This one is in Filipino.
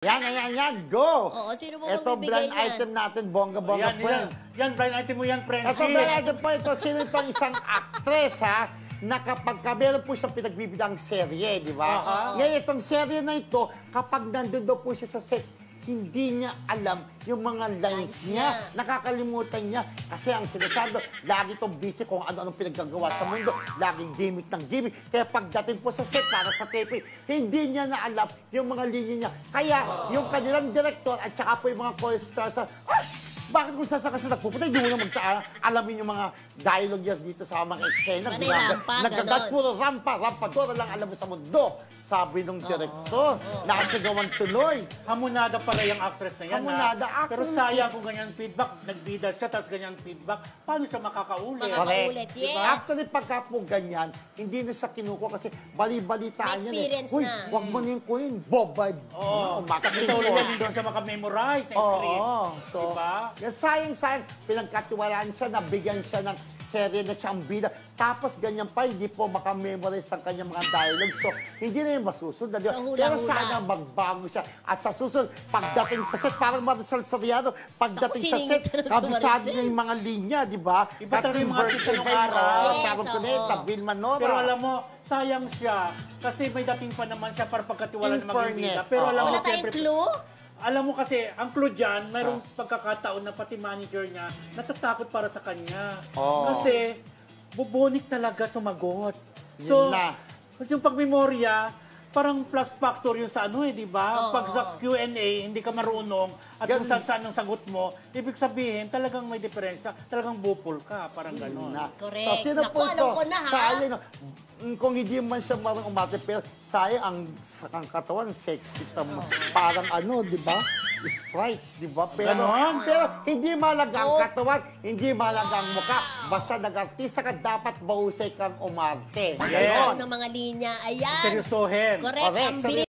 Yan, go! Oo, sino mo Ito, magbibigay blind niyan? item natin, bongga-bongga po yan. Yan, blind item mo yan, Frenzy. Ito, blind item po ito. Sino itong isang actress, ha? Na kapag meron po siyang pinagbibidang serye, di ba? Ngayon, itong serye na ito, kapag nandun daw po siya sa set, hindi niya alam yung mga lines niya. Nakakalimutan niya. Kasi ang sinasabi, lagi itong busy kung ano-anong pinaggagawa sa mundo. Laging gimmick ng gimmick. Kaya pagdating po sa set para sa taping, hindi niya na alam yung mga linya niya. Kaya yung kanilang director at saka po yung mga co-stars, bakit kung saan kasi nagpupunta, hindi mo na alamin yung mga dialogue niya dito sa mga eksena. Nagkagat puro rampa-dora lang alam mo sa mundo. Sabi nung director, nakasigawan tuloy. Hamonada pala yung actress na yan. Hamonada, pero sayang kung ganyan feedback, nagbida siya, tapos ganyan feedback, paano siya makakaulit? Makakaulit, yes. Actually, pagka po ganyan, hindi na siya kinukuha kasi bali-balitaan yan. Experience Uy, na. wag mo na yung kunin, bobad. Kasi sa ulit hindi siya makamemorize ng script. So, diba? yan, sayang, pinagkatiwalaan siya, nabigyan siya ng serye na siyang bida. Tapos ganyan pa, hindi po makamemorize ang kanyang mga dialogue. So, hindi na yung masusunod. Pero sana magbago siya. At sa susunod, pagdating sa set, parang Maricel Soriano, pagdating sa set, kabisado niya yung mga linya, di ba? Iba talaga yung mga artista nung araw. Sharon Cuneta, Vilma Nora. Pero alam mo, sayang siya. Kasi may dating pa naman siya para pagkatiwala ng mga bida. Pero alam mo, wala tayong clue? Alam mo kasi, ang clue dyan, mayroong pagkakataon na pati manager niya natatakot para sa kanya. Kasi, bubonik talaga sumagot. So, yung pagmemorya, parang plus factor yun sa ano di ba? Pag sa Q&A, hindi ka marunong at kung saan ang sagot mo, ibig sabihin, talagang may diferensya, talagang bupol ka, parang gano'n. Correct. So, sino Naku, po alam ito? ko na, ha? Sayang, kung hindi man siya marang umate, pero sayang ang katawan, sexy parang ano, di ba? Sprite, di ba? Pero hindi malaga ang katawan, hindi malaga ang mukha. Basta nag-artista ka, dapat bahusay kang umarte. Pagkakaroon ng mga linya, ayan. Seryosohin. Correct. Ang bilis